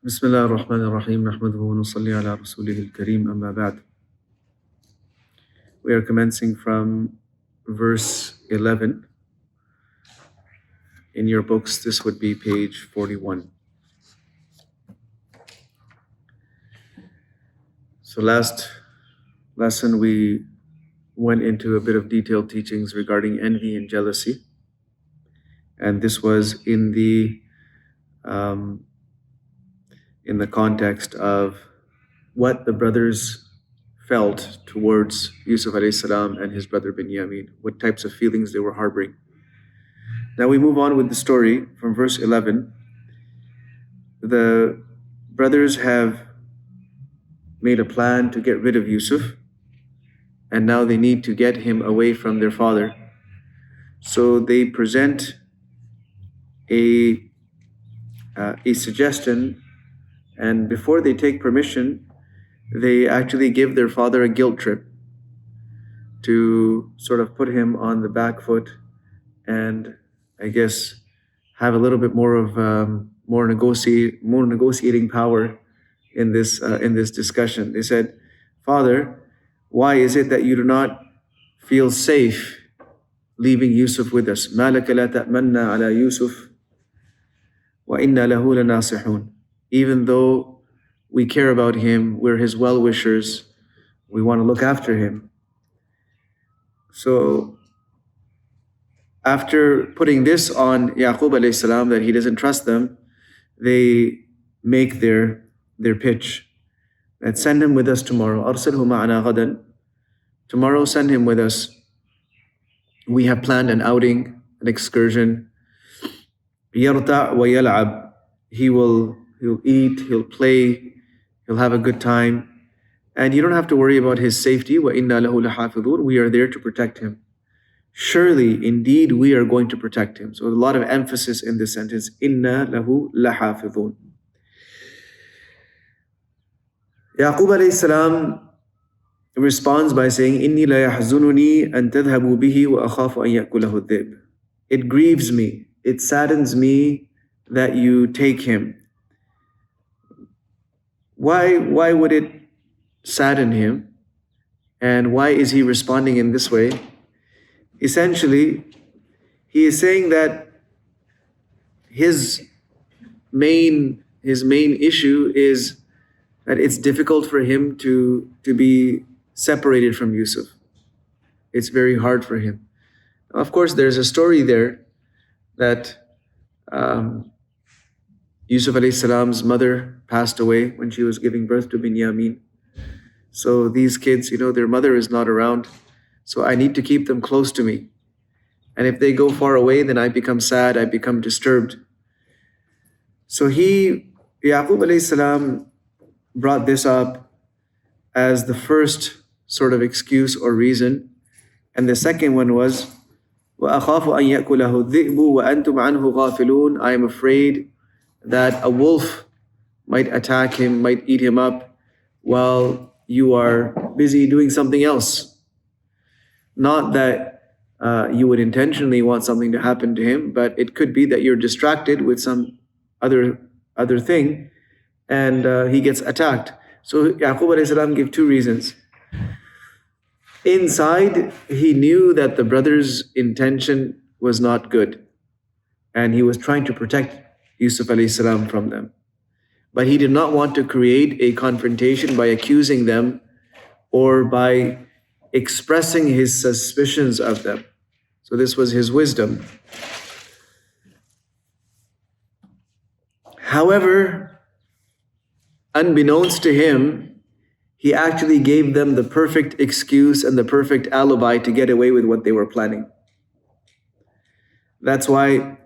بسم الله الرحمن الرحيم نحمده ونصلي على رسوله الكريم أما بعد. We are commencing from verse 11. In your books, this would be page 41. So last lesson we went into a bit of detailed teachings regarding envy and jealousy. And this was in the context of what the brothers felt towards Yusuf alayhi salam and his brother Binyamin, what types of feelings they were harboring. Now we move on with the story from verse 11. The brothers have made a plan to get rid of Yusuf, and now they need to get him away from their father. So they present a suggestion, and before they take permission, they actually give their father a guilt trip to sort of put him on the back foot and I guess have a little bit more of more negotiating power in this discussion. They said, "Father, why is it that you do not feel safe leaving Yusuf with us? مَا لَكَ لَا تَأْمَنَّا عَلَى يُوسُف وَإِنَّا لَهُ لَنَاصِحُونَ." Even though we care about him, we're his well-wishers, we want to look after him. So after putting this on Yaqub alayhi salam that he doesn't trust them, they make their pitch. That send him with us tomorrow. أَرْسِلْهُ مَعَنَا غَدًا. Tomorrow send him with us. We have planned an outing, an excursion. يَرْتَعْ وَيَلْعَبْ. He'll eat, he'll play, he'll have a good time. And you don't have to worry about his safety. وَإِنَّا لَهُ لَحَافِظُونَ. We are there to protect him. Surely, indeed, we are going to protect him. So a lot of emphasis in this sentence. إِنَّا لَهُ لَحَافِظُونَ. Yaqub alayhi salam responds by saying, إِنِّي لَيَحْزُنُنِي أَن تَذْهَبُوا بِهِ وَأَخَافُ أَن يَأْكُلَهُ الذِّئْبُ. It grieves me, it saddens me that you take him. Why would it sadden him? And why is he responding in this way? Essentially, he is saying that his main issue is that it's difficult for him to be separated from Yusuf. It's very hard for him. Of course, there's a story there that Yusuf alayhi salam's mother passed away when she was giving birth to Binyamin. So these kids, their mother is not around. So I need to keep them close to me. And if they go far away, then I become sad, I become disturbed. So Yaqub alayhi salam brought this up as the first sort of excuse or reason. And the second one was, وَأَخَافُ أَن يَأْكُلَهُ الذِّئْبُ وَأَنْتُمْ عَنْهُ غَافِلُونَ. I am afraid that a wolf might attack him, might eat him up while you are busy doing something else. Not that you would intentionally want something to happen to him, but it could be that you're distracted with some other thing and he gets attacked. So Yaqub alayhi salam gave two reasons. Inside, he knew that the brother's intention was not good and he was trying to protect Yusuf alayhi salam from them. But he did not want to create a confrontation by accusing them or by expressing his suspicions of them. So this was his wisdom. However, unbeknownst to him, he actually gave them the perfect excuse and the perfect alibi to get away with what they were planning. That's why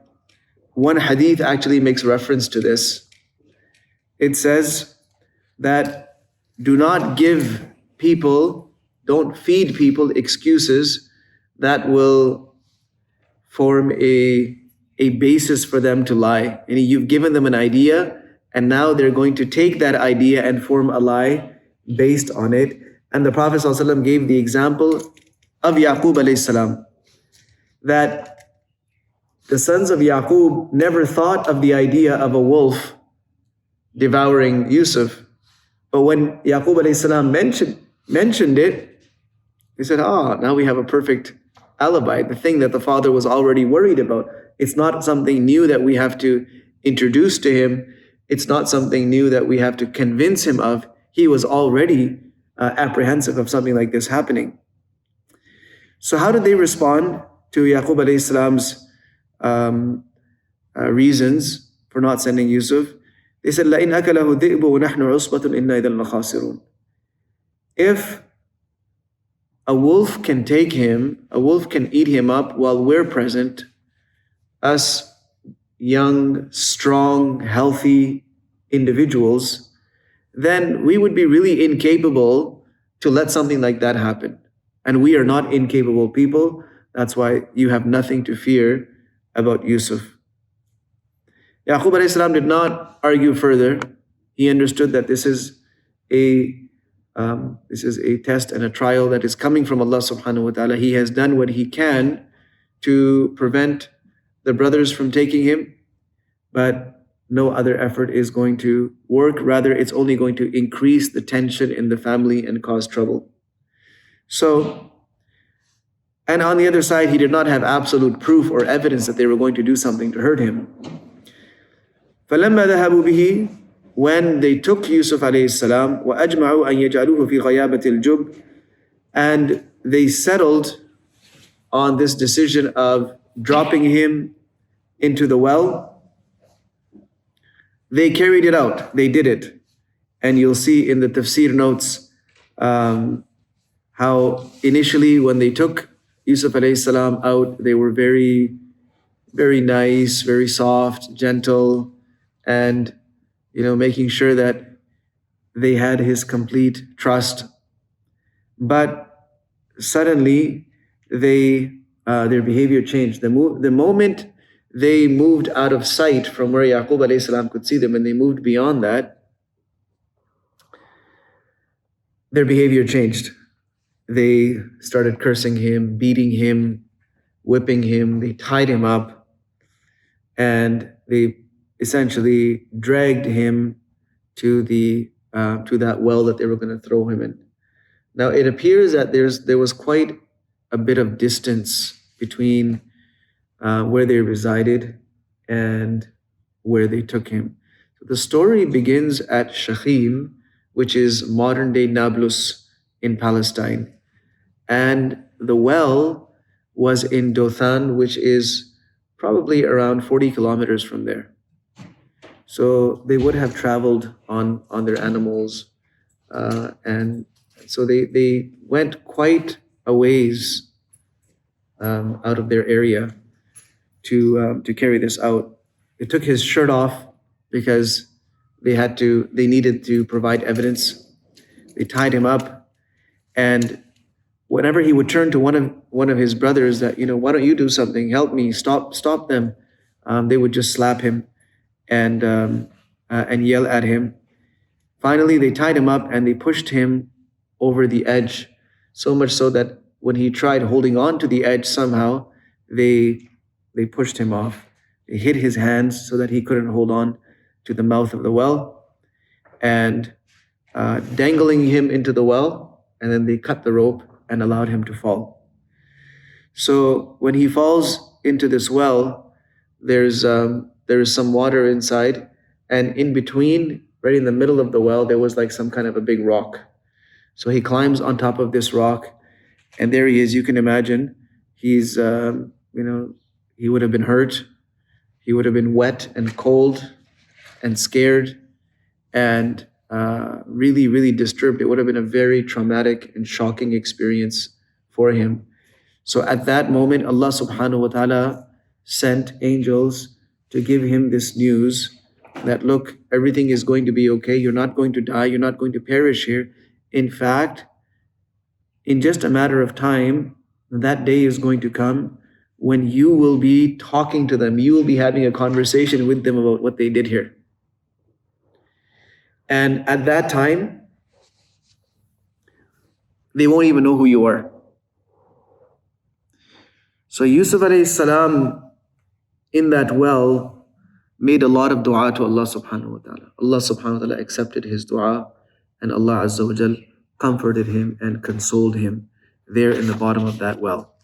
one hadith actually makes reference to this. It says that don't feed people excuses that will form a basis for them to lie. And you've given them an idea, and now they're going to take that idea and form a lie based on it. And the Prophet ﷺ gave the example of Yaqub alayhi salam, that the sons of Yaqub never thought of the idea of a wolf devouring Yusuf. But when Yaqub alayhi salam mentioned it, he said, now we have a perfect alibi. The thing that the father was already worried about. It's not something new that we have to introduce to him. It's not something new that we have to convince him of. He was already apprehensive of something like this happening. So how did they respond to Yaqub alayhi salam's reasons for not sending Yusuf? They said, لَإِنْ أَكَلَهُ الذِّئْبُ وَنَحْنُ عُصْبَةٌ إِنَّا إِذًا لَخَاسِرُونَ. If a wolf can take him, a wolf can eat him up while we're present, us young, strong, healthy individuals, then we would be really incapable to let something like that happen. And we are not incapable people. That's why you have nothing to fear about Yusuf. Yaqub alayhi salam did not argue further. He understood that this is a test and a trial that is coming from Allah subhanahu wa ta'ala. He has done what he can to prevent the brothers from taking him, but no other effort is going to work. Rather, it's only going to increase the tension in the family and cause trouble. So, and on the other side, he did not have absolute proof or evidence that they were going to do something to hurt him. فَلَمَّا ذَهَبُوا بِهِ, when they took Yusuf alayhi salam, وَأَجْمَعُوا أَن يَجْعَلُوهُ فِي غَيَابَةِ الْجُبِّ, and they settled on this decision of dropping him into the well, they carried it out. They did it. And you'll see in the Tafsir notes how initially when they took Yusuf alayhi salam out, they were very, very nice, very soft, gentle, and making sure that they had his complete trust. But suddenly their behavior changed. The moment they moved out of sight from where Yaqub alayhi salam could see them, and they moved beyond that, their behavior changed. They started cursing him, beating him, whipping him. They tied him up, and they essentially dragged him to that well that they were going to throw him in. Now it appears that there was quite a bit of distance between where they resided and where they took him. So the story begins at Shakhim, which is modern day Nablus in Palestine, and the well was in Dothan, which is probably around 40 kilometers from there. So they would have traveled on their animals, and so they went quite a ways out of their area to carry this out. They took his shirt off because they needed to provide evidence. They tied him up, and whenever he would turn to one of his brothers that, why don't you do something? Help me, stop them. They would just slap him and yell at him. Finally, they tied him up and they pushed him over the edge, so much so that when he tried holding on to the edge somehow, they pushed him off. They hid his hands so that he couldn't hold on to the mouth of the well, and dangling him into the well, and then they cut the rope and allowed him to fall. So when he falls into this well, there is some water inside, and in between, right in the middle of the well, there was like some kind of a big rock. So he climbs on top of this rock, and there he is. You can imagine he's he would have been hurt, he would have been wet and cold and scared and really, really disturbed. It would have been a very traumatic and shocking experience for him. So at that moment, Allah subhanahu wa ta'ala sent angels to give him this news that, look, everything is going to be okay. You're not going to die. You're not going to perish here. In fact, in just a matter of time, that day is going to come when you will be talking to them. You will be having a conversation with them about what they did here. And at that time, they won't even know who you are. So Yusuf alayhi salam, in that well, made a lot of dua to Allah subhanahu wa ta'ala. Allah subhanahu wa ta'ala accepted his dua, and Allah Azza wa Jal comforted him and consoled him there in the bottom of that well.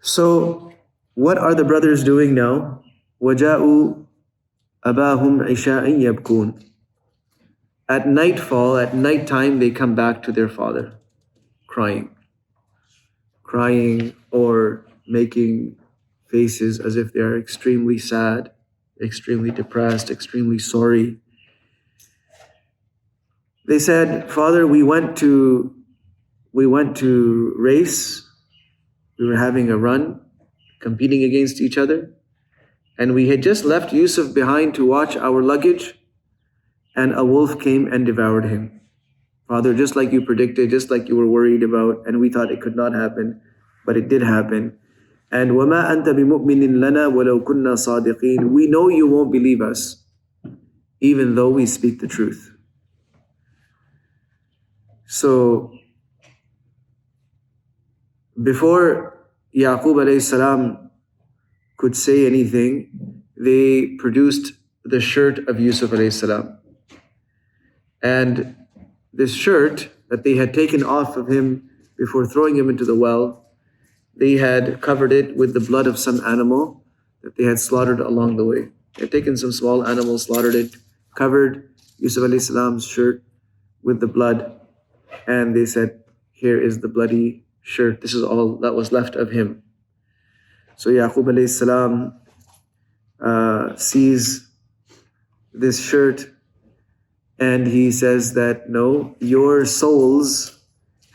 So, what are the brothers doing now? وَجَاءُوا أَبَاهُمْ عِشَاءً يَبْكُونَ. At nightfall, at nighttime, they come back to their father, crying or making faces as if they are extremely sad, extremely depressed, extremely sorry. They said, "Father, we went to race. We were having a run, competing against each other, and we had just left Yusuf behind to watch our luggage, and a wolf came and devoured him. Father, just like you predicted, just like you were worried about, and we thought it could not happen, but it did happen. And وَمَا أَنْتَ بِمُؤْمِنٍ لَنَا وَلَوْ كُنَّا صَادِقِينَ. We know you won't believe us, even though we speak the truth." So, before Yaqub alayhi salam could say anything, they produced the shirt of Yusuf alayhi salam. And this shirt that they had taken off of him before throwing him into the well, they had covered it with the blood of some animal that they had slaughtered along the way. They had taken some small animal, slaughtered it, covered Yusuf alayhi salam's shirt with the blood, and they said, "Here is the bloody shirt. This is all that was left of him." So Yaqub alayhi salam sees this shirt, and he says that, "No, your souls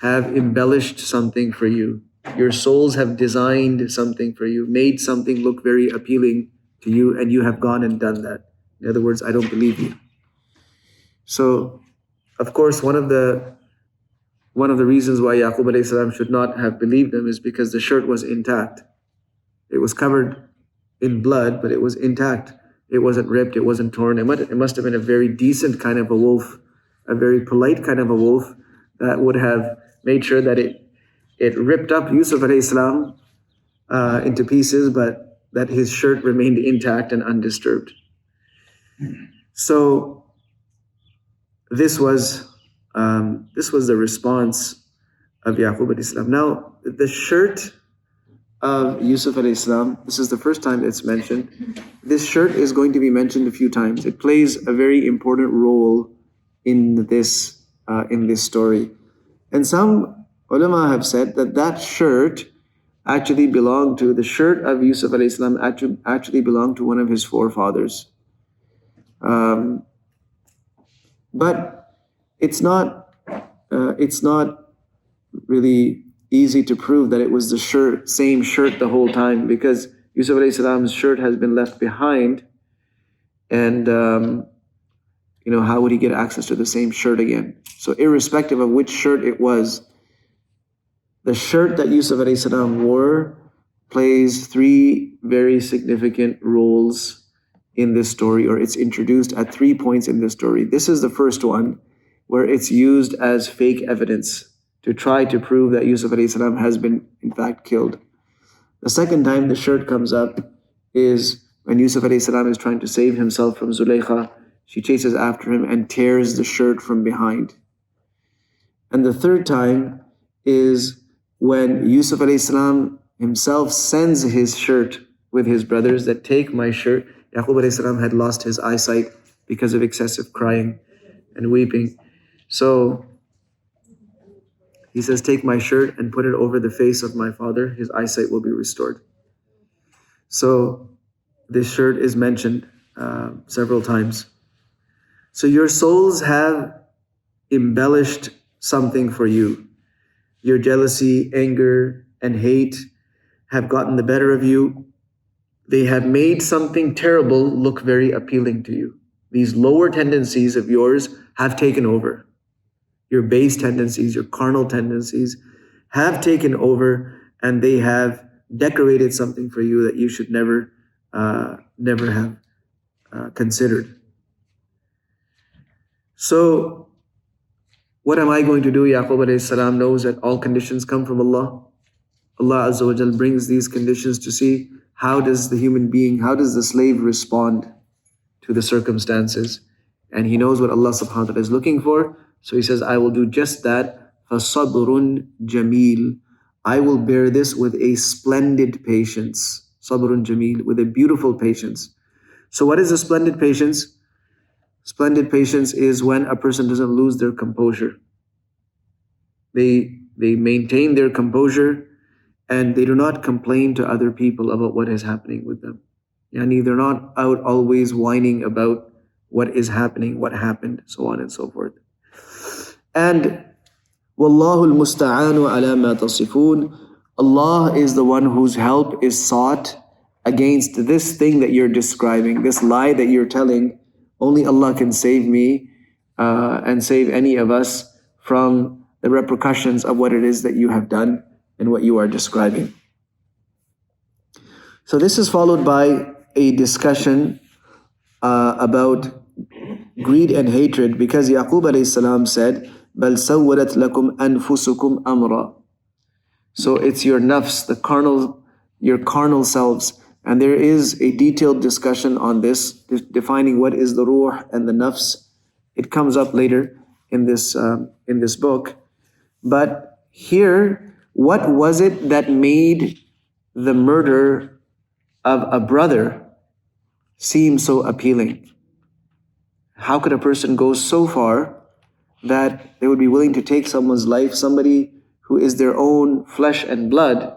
have embellished something for you. Your souls have designed something for you, made something look very appealing to you, and you have gone and done that. In other words, I don't believe you." So, of course, one of the reasons why Yaqub alayhi salam should not have believed him is because the shirt was intact. It was covered in blood, but it was intact. It wasn't ripped, it wasn't torn. It must have been a very decent kind of a wolf, a very polite kind of a wolf that would have made sure that it ripped up Yusuf alayhi salam into pieces, but that his shirt remained intact and undisturbed. So this was the response of Yaqub alayhi salam. Now, the shirt of Yusuf alayhi salam, this is the first time it's mentioned. This shirt is going to be mentioned a few times. It plays a very important role in this story. And some ulama have said that shirt actually belonged to, the shirt of Yusuf alayhi salam actually belonged to one of his forefathers. But it's not really easy to prove that it was the same shirt the whole time, because Yusuf alayhi salam's shirt has been left behind, and how would he get access to the same shirt again? So irrespective of which shirt it was, the shirt that Yusuf alayhi salam wore plays three very significant roles in this story, or it's introduced at 3 points in this story. This is the first one, where it's used as fake evidence to try to prove that Yusuf alayhi salam has been in fact killed. The second time the shirt comes up is when Yusuf alayhi salam is trying to save himself from Zulaykha. She chases after him and tears the shirt from behind. And the third time is when Yusuf alayhi salam himself sends his shirt with his brothers that, "Take my shirt." Yaqub alayhi salam had lost his eyesight because of excessive crying and weeping. So he says, "Take my shirt and put it over the face of my father. His eyesight will be restored." So this shirt is mentioned several times. So your souls have embellished something for you. Your jealousy, anger, and hate have gotten the better of you. They have made something terrible look very appealing to you. These lower tendencies of yours have taken over. Your base tendencies, your carnal tendencies have taken over, and they have decorated something for you that you should never have considered. So what am I going to do? Yaqub alayhi salam knows that all conditions come from Allah. Allah Azza wa Jal brings these conditions to see how does the human being, how does the slave respond to the circumstances? And he knows what Allah subhanahu wa ta'ala is looking for. So he says, I will do just that. فَصَبْرٌ جَمِيلٌ. I will bear this with a splendid patience. Sabrun jameel, with a beautiful patience. So what is a splendid patience? Splendid patience is when a person doesn't lose their composure. They maintain their composure and they do not complain to other people about what is happening with them. Yani they're not out always whining about what is happening, what happened, so on and so forth. And Wallahu al-musta'anu ala ma tasifun. Allah is the one whose help is sought against this thing that you're describing, this lie that you're telling. Only Allah can save me and save any of us from the repercussions of what it is that you have done and what you are describing. So this is followed by a discussion about greed and hatred, because Yaqub alayhi salam said, بَلْ سَوَّلَتْ لَكُمْ أَنفُسُكُمْ أَمْرًا. So it's your nafs, your carnal selves. And there is a detailed discussion on this, defining what is the ruh and the nafs. It comes up later in this book. But here, what was it that made the murder of a brother seem so appealing? How could a person go so far that they would be willing to take someone's life, somebody who is their own flesh and blood,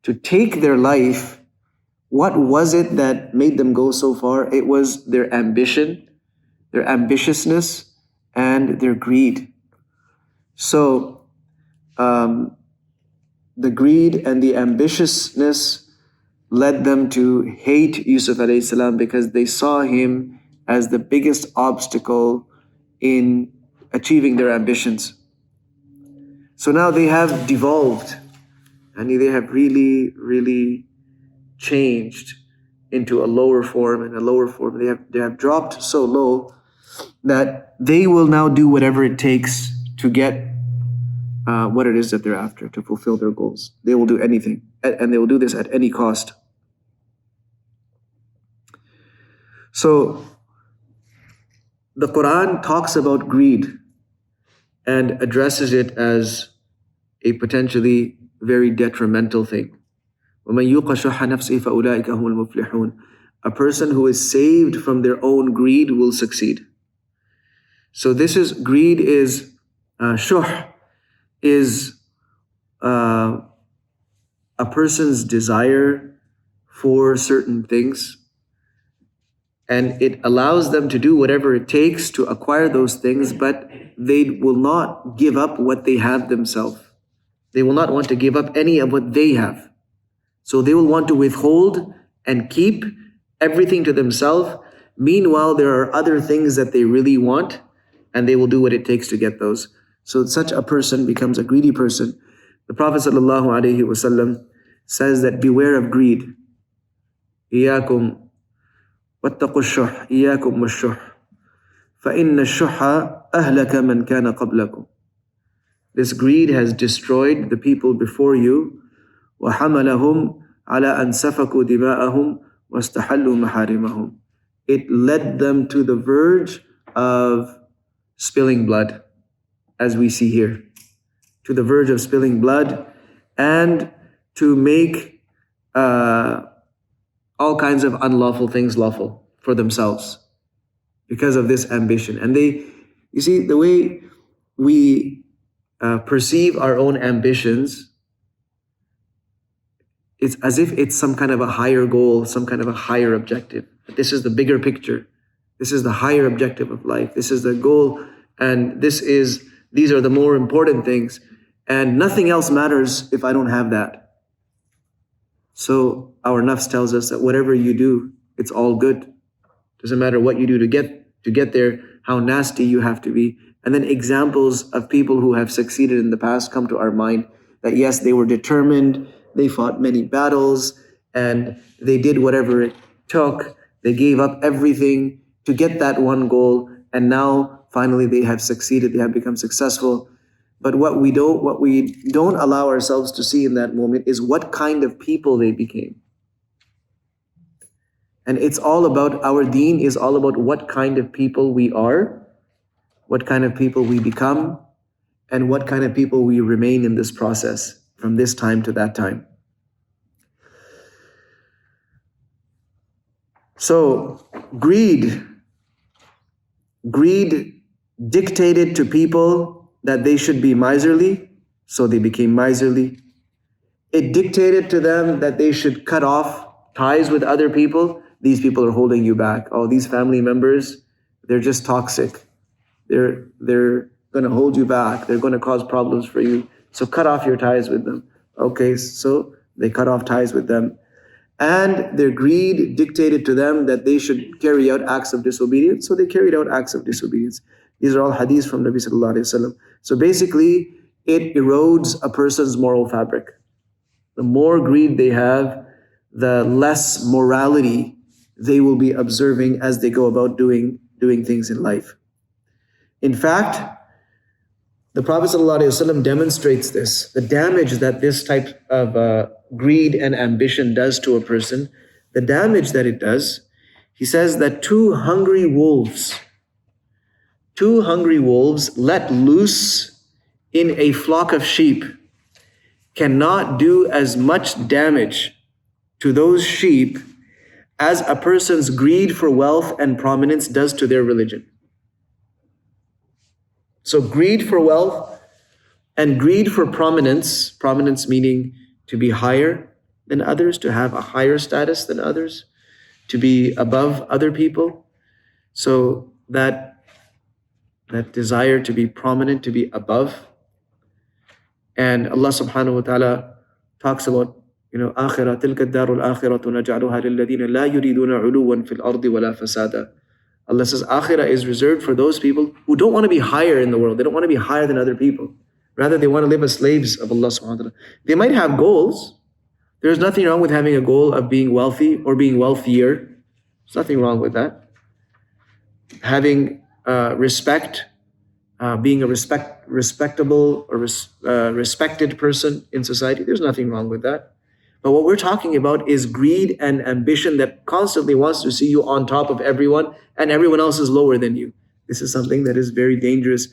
to take their life? What was it that made them go so far? It was their ambition, their ambitiousness, and their greed. So the greed and the ambitiousness led them to hate Yusuf alayhi salam, because they saw him as the biggest obstacle in achieving their ambitions. So now they have devolved, and they have really, really changed into a lower form and a lower form. They have dropped so low that they will now do whatever it takes to get what it is that they're after, to fulfill their goals. They will do anything, and they will do this at any cost. So the Quran talks about greed and addresses it as a potentially very detrimental thing. وَمَنْ يُوقَ شُحَّ نَفْسِهِ فَأُولَٰئِكَ هُمُ الْمُفْلِحُونَ. A person who is saved from their own greed will succeed. So this is, greed is, shuh is a person's desire for certain things, and it allows them to do whatever it takes to acquire those things, but they will not give up what they have themselves. They will not want to give up any of what they have. So they will want to withhold and keep everything to themselves. Meanwhile, there are other things that they really want, and they will do what it takes to get those. So such a person becomes a greedy person. The Prophet ﷺ says that beware of greed. إِيَّاكُمْ وَاتَّقُوا الشُّحَّ إِيَّاكُمْ وَالشُّحَّ فَإِنَّ الشُّحَّ أَهْلَكَ مَنْ كَانَ قَبْلَكُمْ. This greed has destroyed the people before you. وَحَمَلَهُمْ عَلَىٰ أَنْ سَفَكُوا دِمَاءَهُمْ وَاسْتَحَلُّوا مَحَارِمَهُمْ. It led them to the verge of spilling blood, as we see here, to the verge of spilling blood, and to make all kinds of unlawful things lawful for themselves because of this ambition. And you see, the way we perceive our own ambitions, it's as if it's some kind of a higher goal, some kind of a higher objective. This is the bigger picture. This is the higher objective of life. This is the goal, and these are the more important things, and nothing else matters if I don't have that. So our nafs tells us that whatever you do, it's all good. Doesn't matter what you do to get there, how nasty you have to be. And then examples of people who have succeeded in the past come to our mind, that yes, they were determined, they fought many battles, and they did whatever it took. They gave up everything to get that one goal, and now finally they have succeeded, they have become successful. But what we don't allow ourselves to see in that moment is what kind of people they became. And it's all about, our deen is all about what kind of people we are, what kind of people we become, and what kind of people we remain in this process from this time to that time. So greed dictated to people that they should be miserly, so they became miserly. It dictated to them that they should cut off ties with other people. These people are holding you back. Oh, these family members, they're just toxic. They're going to hold you back. They're going to cause problems for you. So cut off your ties with them. Okay, so they cut off ties with them. And their greed dictated to them that they should carry out acts of disobedience. So they carried out acts of disobedience. These are all hadiths from Nabi sallallahu alaihi wasallam. So basically, it erodes a person's moral fabric. The more greed they have, the less morality they will be observing as they go about doing things in life. In fact, the Prophet ﷺ demonstrates this, the damage that this type of greed and ambition does to a person, the damage that it does. He says that two hungry wolves let loose in a flock of sheep cannot do as much damage to those sheep as a person's greed for wealth and prominence does to their religion. So greed for wealth and greed for prominence meaning to be higher than others, to have a higher status than others, to be above other people. So that desire to be prominent, to be above. And Allah subhanahu wa ta'ala talks about, آخرة تلك الدار الآخرة نجعلها للذين لا يريدون علوا في الأرض ولا فسادا. Allah says akhirah is reserved for those people who don't want to be higher in the world. They don't want to be higher than other people. Rather, they want to live as slaves of Allah subhanahu wa ta'ala. They might have goals. There's nothing wrong with having a goal of being wealthy or being wealthier. There's nothing wrong with that. Having respect, being a respectable or respected person in society, there's nothing wrong with that. But what we're talking about is greed and ambition that constantly wants to see you on top of everyone and everyone else is lower than you. This is something that is very dangerous.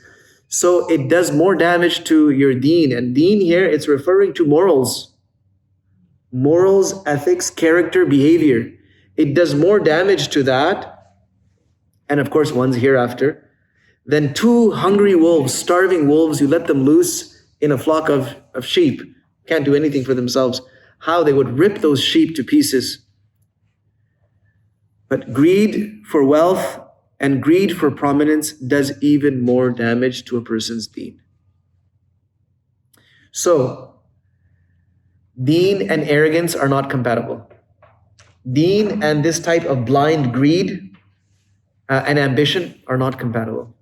So it does more damage to your deen. And deen here, it's referring to morals. Morals, ethics, character, behavior. It does more damage to that, and of course one's hereafter, than two hungry wolves, starving wolves, you let them loose in a flock of sheep. Can't do anything for themselves. How they would rip those sheep to pieces. But greed for wealth and greed for prominence does even more damage to a person's deen. So, deen and arrogance are not compatible. Deen and this type of blind greed and ambition are not compatible.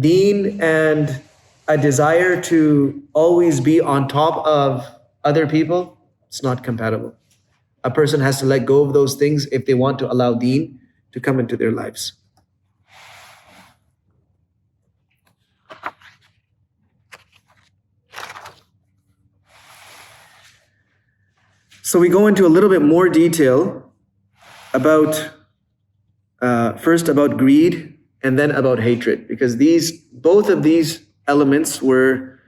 Deen and a desire to always be on top of other people, it's not compatible. A person has to let go of those things if they want to allow deen to come into their lives. So we go into a little bit more detail about, first about greed and then about hatred, because both of these elements were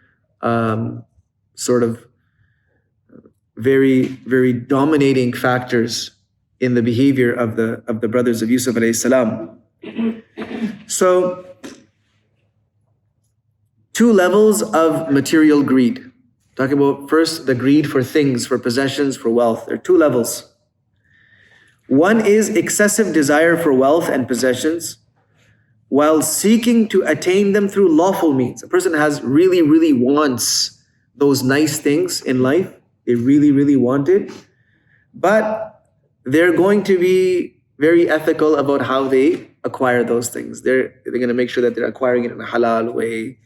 sort of very, very dominating factors in the behavior of the brothers of Yusuf alayhi salam. So, two levels of material greed. Talking about first the greed for things, for possessions, for wealth. There are two levels. One is excessive desire for wealth and possessions while seeking to attain them through lawful means. A person really, really wants those nice things in life. They really, really want it. But they're going to be very ethical about how they acquire those things. They're going to make sure that they're acquiring it in a halal way,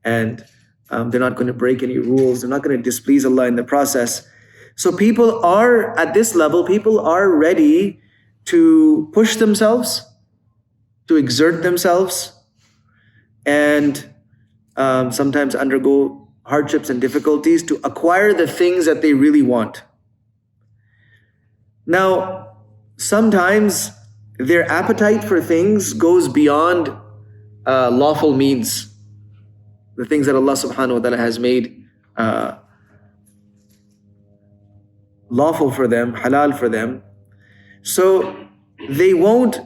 and they're not going to break any rules. They're not going to displease Allah in the process. So people are, at this level, people are ready to push themselves, to exert themselves, and sometimes undergo hardships and difficulties to acquire the things that they really want. Now, sometimes their appetite for things goes beyond lawful means, the things that Allah subhanahu wa ta'ala has made lawful for them, halal for them. So they won't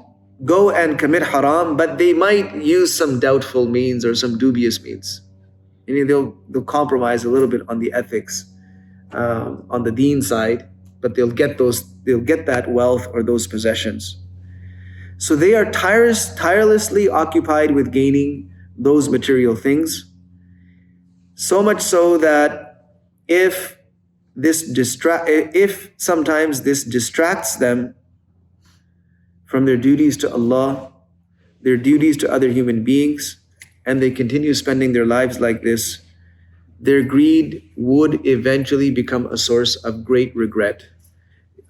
go and commit haram, but they might use some doubtful means or some dubious means. They'll compromise a little bit on the ethics, on the deen side, but they'll get that wealth or those possessions. So they are tirelessly occupied with gaining those material things, so much so that if sometimes this distracts them from their duties to Allah, their duties to other human beings, and they continue spending their lives like this, their greed would eventually become a source of great regret.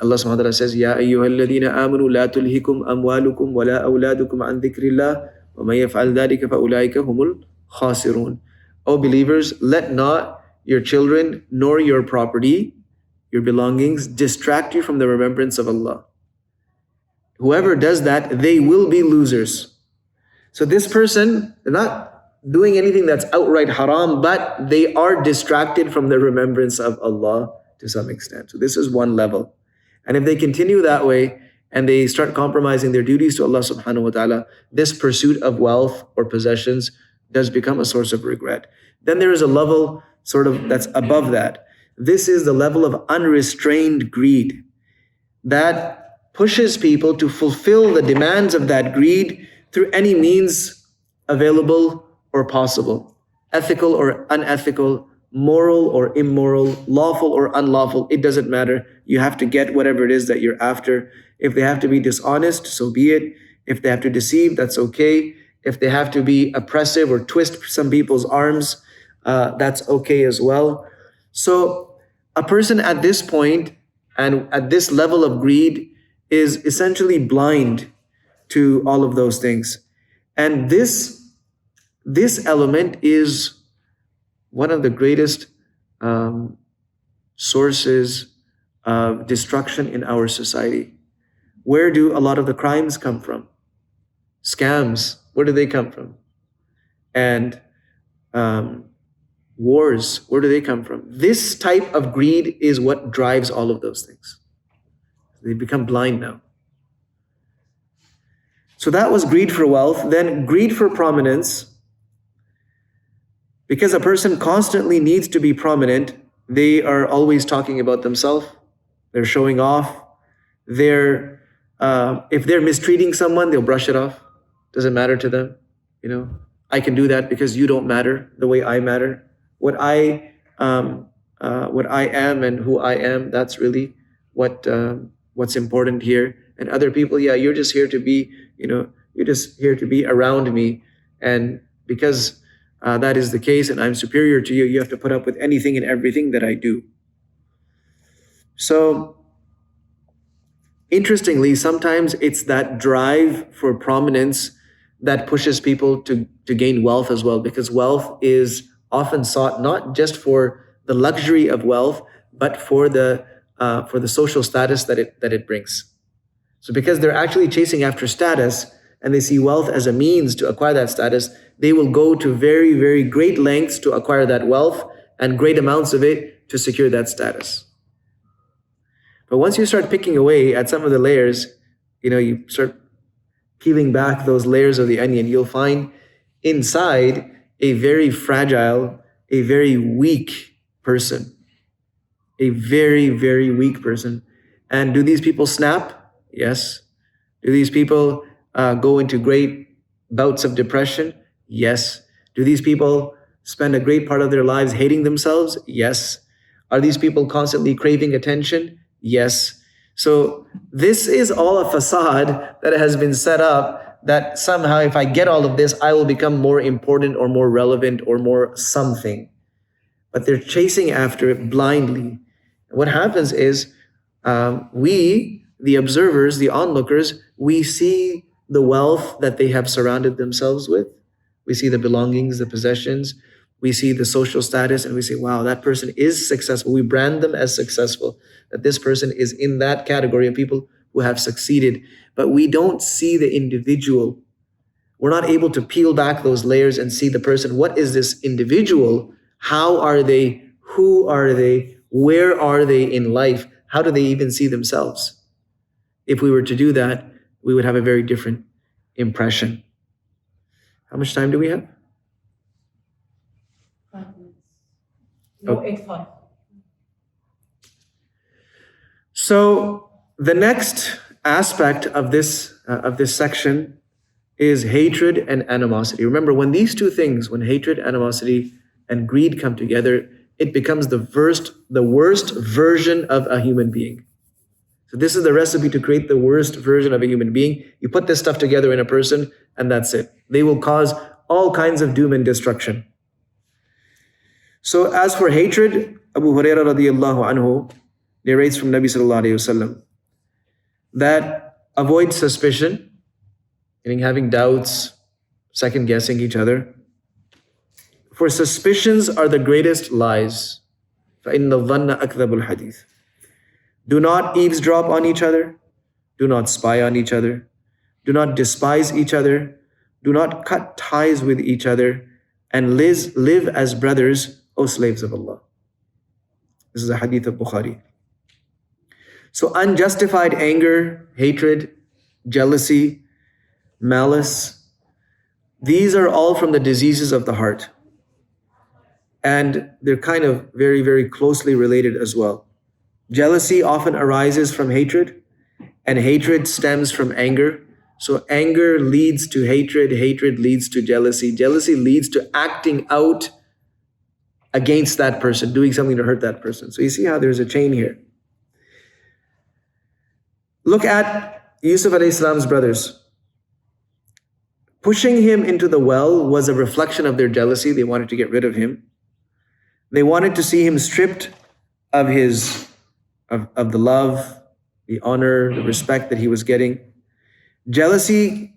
Allah subhanahu wa ta'ala says, Ya ayyuhalladhina amanu la tulhikum amwalukum wa la awladukum an dhikrillah wa man yaf'al dhalika fa ulaika humul khasirun. O believers, let not your children nor your property, your belongings, distract you from the remembrance of Allah. Whoever does that, they will be losers. So this person, they're not doing anything that's outright haram, but they are distracted from the remembrance of Allah to some extent. So this is one level. And if they continue that way and they start compromising their duties to Allah subhanahu wa ta'ala, this pursuit of wealth or possessions does become a source of regret. Then there is a level that's above that. This is the level of unrestrained greed that pushes people to fulfill the demands of that greed through any means available or possible, ethical or unethical, moral or immoral, lawful or unlawful, it doesn't matter. You have to get whatever it is that you're after. If they have to be dishonest, so be it. If they have to deceive, that's okay. If they have to be oppressive or twist some people's arms, that's okay as well. So a person at this point and at this level of greed is essentially blind to all of those things. And this element is one of the greatest sources of destruction in our society. Where do a lot of the crimes come from? Scams, where do they come from? And wars, where do they come from? This type of greed is what drives all of those things. They become blind now. So that was greed for wealth. Then greed for prominence. Because a person constantly needs to be prominent, they are always talking about themselves. They're showing off. If they're mistreating someone, they'll brush it off. Doesn't matter to them. I can do that because you don't matter the way I matter. What I am and who I am, that's really what's important here. And other people, you're just here to be, you're just here to be around me. And because that is the case and I'm superior to you, you have to put up with anything and everything that I do. So interestingly, sometimes it's that drive for prominence that pushes people to gain wealth as well, because wealth is often sought not just for the luxury of wealth, but for the social status that it brings. So because they're actually chasing after status and they see wealth as a means to acquire that status, they will go to very, very great lengths to acquire that wealth and great amounts of it to secure that status. But once you start picking away at some of the layers, you start peeling back those layers of the onion, you'll find inside a very fragile, a very weak person. A very, very weak person. And do these people snap? Yes. Do these people go into great bouts of depression? Yes. Do these people spend a great part of their lives hating themselves? Yes. Are these people constantly craving attention? Yes. So this is all a facade that has been set up that somehow if I get all of this, I will become more important or more relevant or more something. But they're chasing after it blindly. What happens is we, the observers, the onlookers, we see the wealth that they have surrounded themselves with. We see the belongings, the possessions. We see the social status and we say, wow, that person is successful. We brand them as successful, that this person is in that category of people who have succeeded, but we don't see the individual. We're not able to peel back those layers and see the person. What is this individual? How are they? Who are they? Where are they in life? How do they even see themselves? If we were to do that, we would have a very different impression. How much time do we have? 5 minutes. No, Okay. 8:05. So the next aspect of this section is hatred and animosity. Remember, when these two things, when hatred, animosity, and greed come together, it becomes the worst version of a human being. So this is the recipe to create the worst version of a human being. You put this stuff together in a person, and that's it. They will cause all kinds of doom and destruction. So as for hatred, Abu Hurairah radiyallahu anhu narrates from Nabi sallallahu alayhi wasallam that avoid suspicion, meaning having doubts, second guessing each other. For suspicions are the greatest lies. فَإِنَّ الظَّنَّ أَكْذَبُ الْحَدِيثِ. Do not eavesdrop on each other. Do not spy on each other. Do not despise each other. Do not cut ties with each other. And live as brothers, O slaves of Allah. This is a hadith of Bukhari. So unjustified anger, hatred, jealousy, malice, these are all from the diseases of the heart. And they're kind of very, very closely related as well. Jealousy often arises from hatred, and hatred stems from anger. So anger leads to hatred, hatred leads to jealousy, jealousy leads to acting out against that person, doing something to hurt that person. So you see how there's a chain here. Look at Yusuf alayhi salam's brothers. Pushing him into the well was a reflection of their jealousy. They wanted to get rid of him. They wanted to see him stripped of of the love, the honor, the respect that he was getting. Jealousy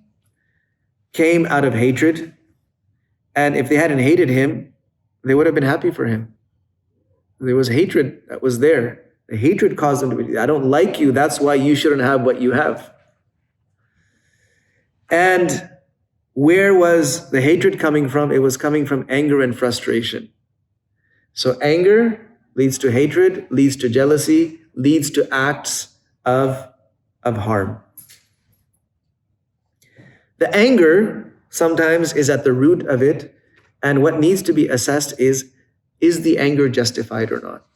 came out of hatred, and if they hadn't hated him, they would have been happy for him. There was hatred that was there. The hatred caused them to be, I don't like you, that's why you shouldn't have what you have. And where was the hatred coming from? It was coming from anger and frustration. So anger leads to hatred, leads to jealousy, leads to acts of harm. The anger sometimes is at the root of it, and what needs to be assessed is the anger justified or not?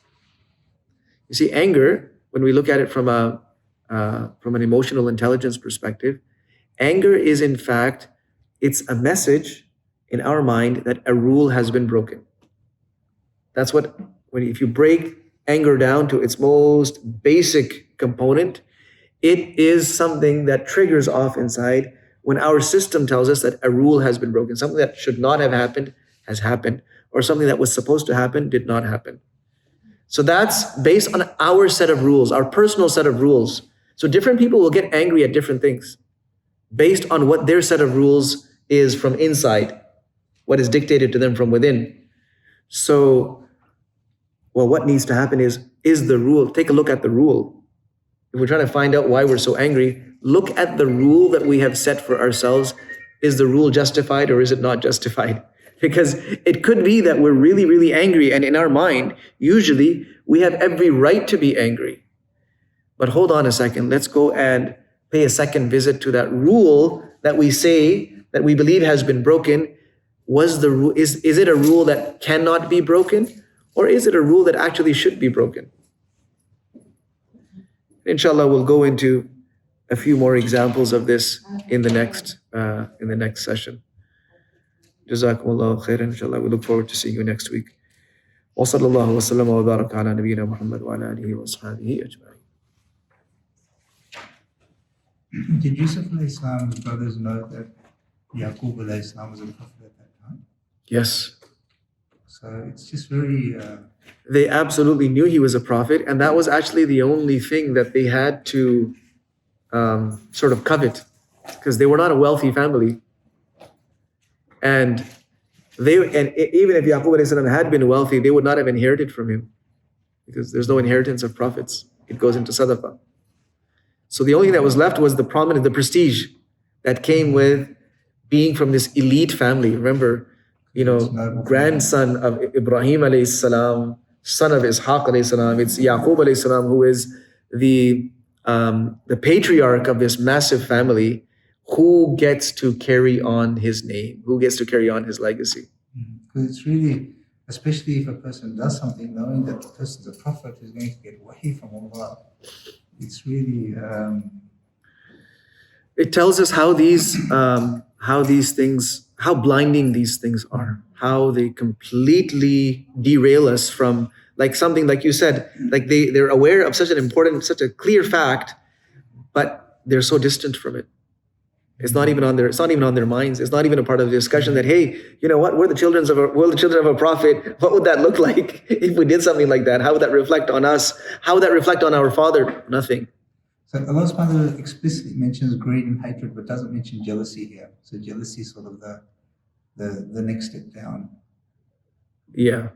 You see, anger, when we look at it from an emotional intelligence perspective, anger is in fact, it's a message in our mind that a rule has been broken. That's what, if you break anger down to its most basic component, it is something that triggers off inside when our system tells us that a rule has been broken. Something that should not have happened has happened, or something that was supposed to happen did not happen. So that's based on our set of rules, our personal set of rules. So different people will get angry at different things based on what their set of rules is from inside, what is dictated to them from within. So, well, what needs to happen is the rule. Take a look at the rule. If we're trying to find out why we're so angry, look at the rule that we have set for ourselves. Is the rule justified or is it not justified? Because it could be that we're really, really angry, and in our mind, usually we have every right to be angry. But hold on a second, let's go and pay a second visit to that rule that we say that we believe has been broken. Is it a rule that cannot be broken, or is it a rule that actually should be broken? Inshallah, we'll go into a few more examples of this in the next session. Jazakumullahu khairan. Inshallah, we look forward to seeing you next week. Wa sallallahu wa sallam wa baraka ala nabiyyina Muhammad wa ala alihi wa ashabihi ajma'in. Did Yusuf alayhi salam's brothers know that Yaqub alayhi salam was a prophet at that time? Yes. So it's just very... They absolutely knew he was a prophet, and that was actually the only thing that they had to sort of covet, because they were not a wealthy family. And even if Yaqub alayhi salam had been wealthy, they would not have inherited from him, because there's no inheritance of prophets. It goes into sadaqah. So the only thing that was left was the prominence, the prestige that came with being from this elite family. Remember, grandson of Ibrahim alayhi salam, son of Ishaq alayhi salam. It's Yaqub alayhi salam who is the patriarch of this massive family, who gets to carry on his name, who gets to carry on his legacy. Because it's really, especially if a person does something, knowing that the person's a prophet who's going to get away from Allah, it's really. It tells us how these things, how blinding these things are, how they completely derail us from like something like you said, like they're aware of such an important, such a clear fact, but they're so distant from it. It's not even on their minds. It's not even a part of the discussion that, hey, you know what? We're the children of a prophet. What would that look like if we did something like that? How would that reflect on us? How would that reflect on our father? Nothing. So Allah subhanahu wa ta'ala explicitly mentions greed and hatred, but doesn't mention jealousy here. So jealousy is sort of the next step down. Yeah.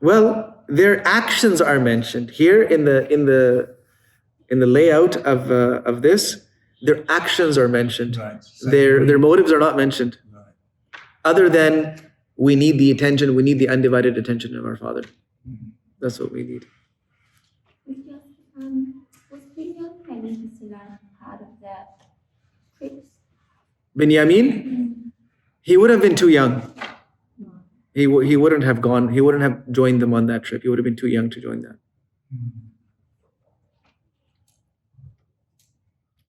Well, their actions are mentioned here in the layout of this. Their actions are mentioned. Right. So Their motives are not mentioned. Right. Other than we need the attention, we need the undivided attention of our father. Mhm. That's what we need. Was Binyamin alayhi salam part of that trips? Binyamin, he would have been too young. He wouldn't have gone. He wouldn't have joined them on that trip. He would have been too young to join that. Mhm.